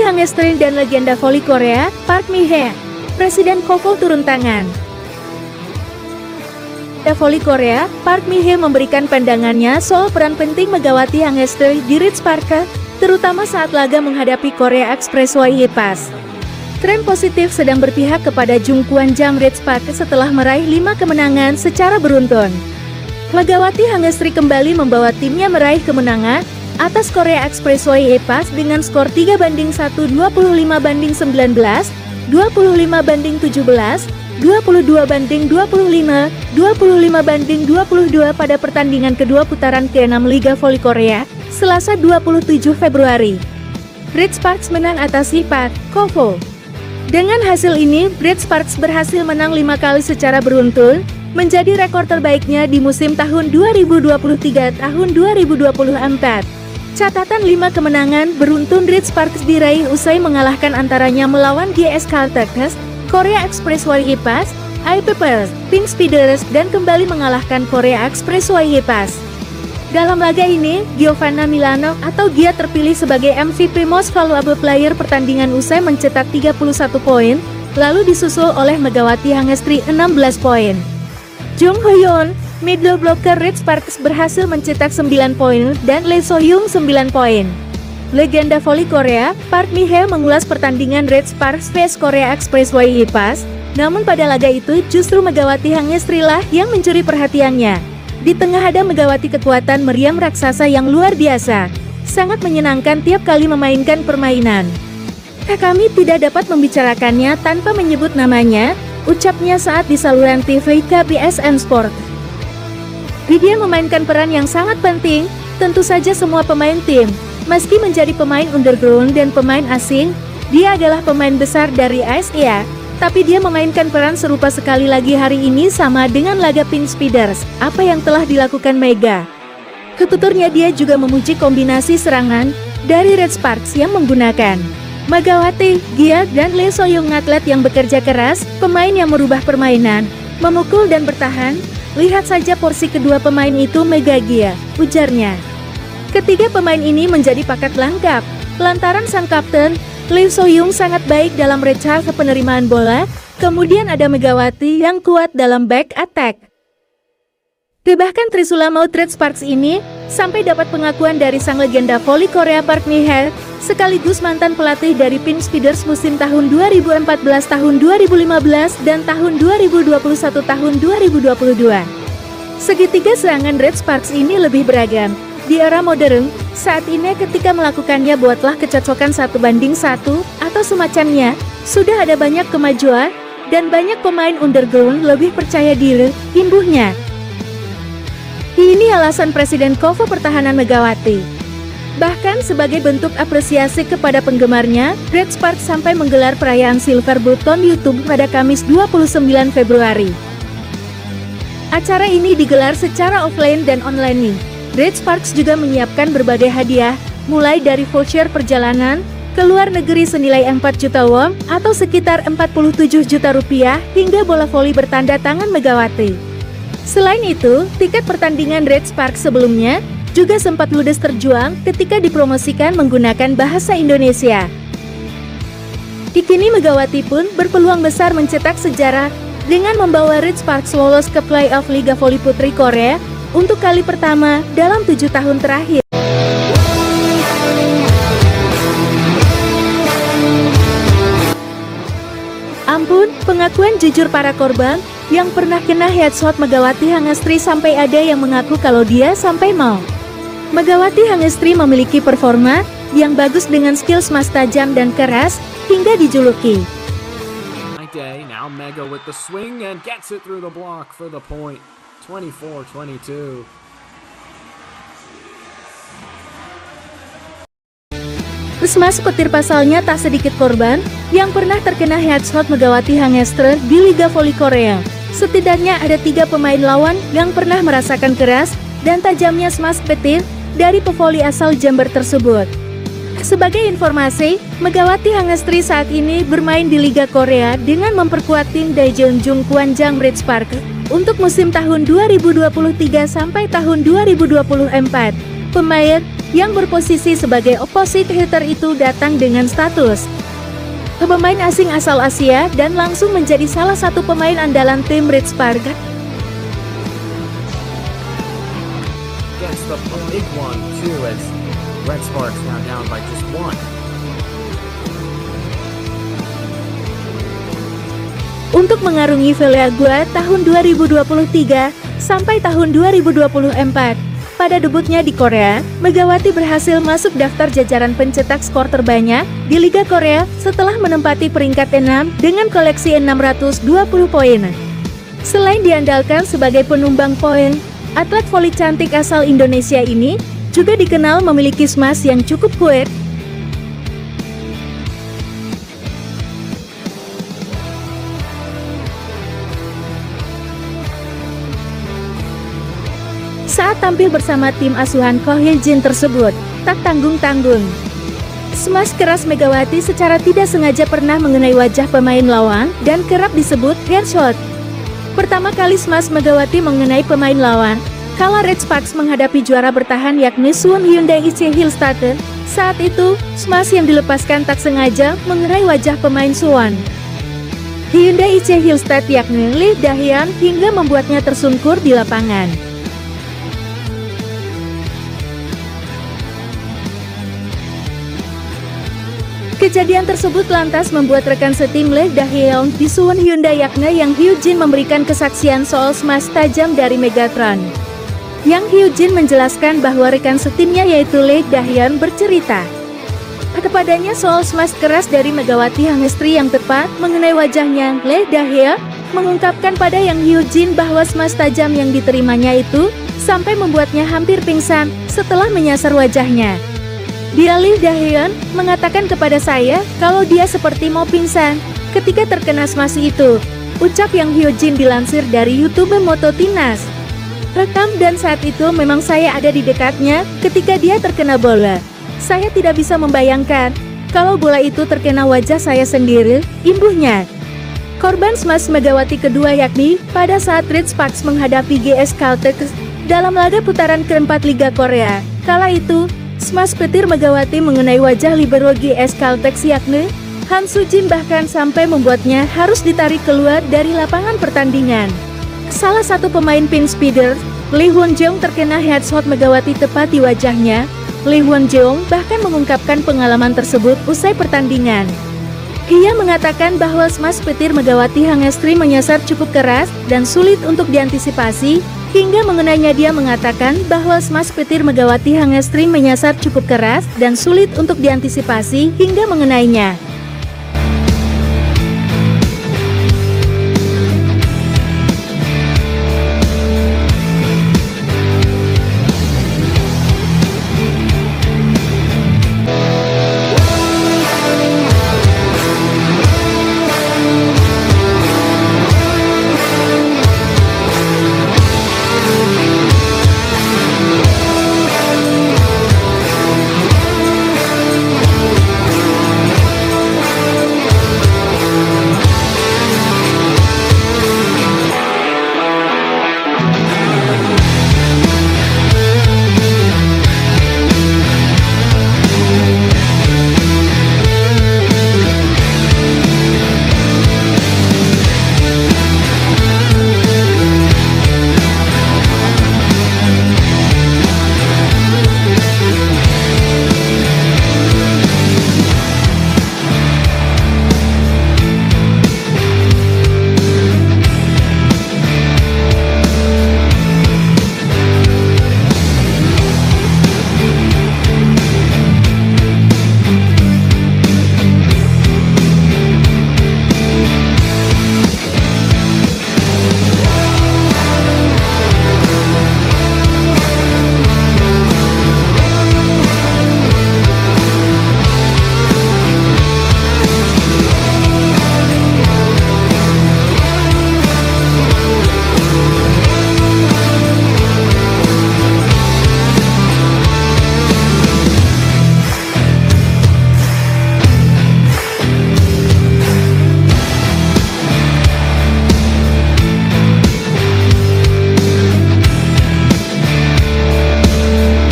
Hangestri dan legenda voli Korea, Park Mi-hye. Presiden KOFO turun tangan. Voli Korea, Park Mi-hye memberikan pandangannya soal peran penting Megawati Hangestri di Ritz Park, terutama saat laga menghadapi Korea Expressway Pass. Tren positif sedang berpihak kepada Jungkwan Jang Ritz Park setelah meraih 5 kemenangan secara beruntun. Megawati Hangestri kembali membawa timnya meraih kemenangan atas Korea Expressway Pass dengan skor 3-1, 25-19, 25-17, 22-25, 25-22 pada pertandingan kedua putaran ke-6 Liga Voli Korea, Selasa 27 Februari. Ritz Park menang atas Park KOFO. Dengan hasil ini, Ritz Park berhasil menang 5 kali secara beruntun, menjadi rekor terbaiknya di musim tahun 2023 tahun 2024. Catatan 5 kemenangan beruntun Ritz Park diraih usai mengalahkan antaranya melawan GS Caltex, Korea Expressway Pass, IPPers, Pink Speeders, dan kembali mengalahkan Korea Expressway Pass. Dalam laga ini, Giovanna Milano atau Gia terpilih sebagai MVP Most Valuable Player pertandingan usai mencetak 31 poin, lalu disusul oleh Megawati Hangestri 16 poin. Jung Ho-yeon, middle blocker Ritz Park berhasil mencetak 9 poin dan Lee So-hyung 9 poin. Legenda voli Korea, Park Mi-hye mengulas pertandingan Ritz Park vs Korea Expressway Pass, namun pada laga itu justru Megawati Hangestri lah yang mencuri perhatiannya. Di tengah ada Megawati kekuatan meriam raksasa yang luar biasa, sangat menyenangkan tiap kali memainkan permainan. Kami tidak dapat membicarakannya tanpa menyebut namanya, ucapnya saat di saluran TV KBSN Sport. Dia memainkan peran yang sangat penting, tentu saja semua pemain tim, meski menjadi pemain underground dan pemain asing, dia adalah pemain besar dari Asia, tapi dia memainkan peran serupa sekali lagi hari ini sama dengan laga Pink Speeders, apa yang telah dilakukan Mega. Ketuturnya dia juga memuji kombinasi serangan dari Ritz Park yang menggunakan Megawati, Gia, dan Lee So-hyung atlet yang bekerja keras, pemain yang merubah permainan, memukul dan bertahan. Lihat saja porsi kedua pemain itu Mega Gia, ujarnya. Ketiga pemain ini menjadi paket lengkap, lantaran sang kapten, Lee So-hyung sangat baik dalam recharge penerimaan bola, kemudian ada Megawati yang kuat dalam back attack. Bahkan Trisula Maut Ritz Park ini, sampai dapat pengakuan dari sang legenda voli Korea Park Mi-hye, sekaligus mantan pelatih dari Pink Speeders musim tahun 2014, tahun 2015, dan tahun 2021, tahun 2022. Segitiga serangan Ritz Park ini lebih beragam. Di era modern, saat ini ketika melakukannya buatlah kecocokan 1:1 atau semacamnya, sudah ada banyak kemajuan, dan banyak pemain underground lebih percaya diri, imbuhnya. Ini alasan Presiden KOFO Pertahanan Megawati. Bahkan sebagai bentuk apresiasi kepada penggemarnya, Ritz Park sampai menggelar perayaan Silver Button YouTube pada Kamis 29 Februari. Acara ini digelar secara offline dan online. Ritz Park juga menyiapkan berbagai hadiah, mulai dari voucher perjalanan ke luar negeri senilai 4 juta won atau sekitar 47 juta rupiah hingga bola voli bertanda tangan Megawati. Selain itu, tiket pertandingan Ritz Park sebelumnya juga sempat ludes terjual ketika dipromosikan menggunakan bahasa Indonesia. Kini Megawati pun berpeluang besar mencetak sejarah dengan membawa Ritz Park lolos ke playoff Liga Voli Putri Korea untuk kali pertama dalam 7 tahun terakhir. Ampun, pengakuan jujur para korban yang pernah kena headshot Megawati Hangestri sampai ada yang mengaku kalau dia sampai mau. Megawati Hangestri memiliki performa yang bagus dengan skill smash tajam dan keras hingga dijuluki Now Mega with the swing and gets it through the block for the point. 24-22. Smash petir pasalnya tak sedikit korban yang pernah terkena headshot Megawati Hangestri di Liga Voli Korea. Setidaknya ada 3 pemain lawan yang pernah merasakan keras dan tajamnya smash petir dari pevoli asal Jember tersebut. Sebagai informasi, Megawati Hangestri saat ini bermain di Liga Korea dengan memperkuat tim Daejeon Jungkwan Jang Ritz Park untuk musim tahun 2023 sampai tahun 2024. Pemain yang berposisi sebagai opposite hitter itu datang dengan status pemain asing asal Asia dan langsung menjadi salah satu pemain andalan tim Red Sparks. Gets the big one too as Red Sparks now down by just one. Untuk mengarungi Velaguer tahun 2023 sampai tahun 2024, pada debutnya di Korea, Megawati berhasil masuk daftar jajaran pencetak skor terbanyak di Liga Korea setelah menempati peringkat 6 dengan koleksi 620 poin. Selain diandalkan sebagai penumbang poin, atlet voli cantik asal Indonesia ini juga dikenal memiliki smash yang cukup kuat. Saat tampil bersama tim asuhan Ko Hye-jin tersebut, tak tanggung-tanggung. Smash keras Megawati secara tidak sengaja pernah mengenai wajah pemain lawan dan kerap disebut headshot. Pertama kali smash Megawati mengenai pemain lawan, kala Red Sparks menghadapi juara bertahan yakni Suwon Hyundai IC Hillstatter. Saat itu, smash yang dilepaskan tak sengaja mengenai wajah pemain Suwon Hyundai IC Hillstatter yakni Lee Da-hyun hingga membuatnya tersungkur di lapangan. Kejadian tersebut lantas membuat rekan setim Lee Da-hyun di Suwon Hyundai yakni Yang Hyun-jin memberikan kesaksian soal smash tajam dari Megatron. Yang Hyun-jin menjelaskan bahwa rekan setimnya yaitu Lee Da-hyun bercerita kepadanya soal smash keras dari Megawati Hangestri yang tepat mengenai wajahnya. Lee Da-hyun mengungkapkan pada Yang Hyun-jin bahwa smash tajam yang diterimanya itu sampai membuatnya hampir pingsan setelah menyasar wajahnya. Lee Da-hyun mengatakan kepada saya kalau dia seperti mau pingsan ketika terkena smash itu, ucap Yang Hyun-jin dilansir dari YouTube Moto Tinas. Rekam dan saat itu memang saya ada di dekatnya ketika dia terkena bola. Saya tidak bisa membayangkan kalau bola itu terkena wajah saya sendiri, imbuhnya. Korban smash Megawati kedua yakni pada saat Red Sparks menghadapi GS Caltech dalam laga putaran keempat Liga Korea. Kala itu, smash petir Megawati mengenai wajah libero GS Caltech yakni Han Soo-jin bahkan sampai membuatnya harus ditarik keluar dari lapangan pertandingan. Salah satu pemain pin speeder, Lee Won-jeong terkena headshot Megawati tepat di wajahnya. Lee Won-jeong bahkan mengungkapkan pengalaman tersebut usai pertandingan. Ia mengatakan bahwa smash petir Megawati Hangestri menyasar cukup keras dan sulit untuk diantisipasi. Hingga mengenainya dia mengatakan bahwa smash petir Megawati Hangestri menyasar cukup keras dan sulit untuk diantisipasi hingga mengenainya.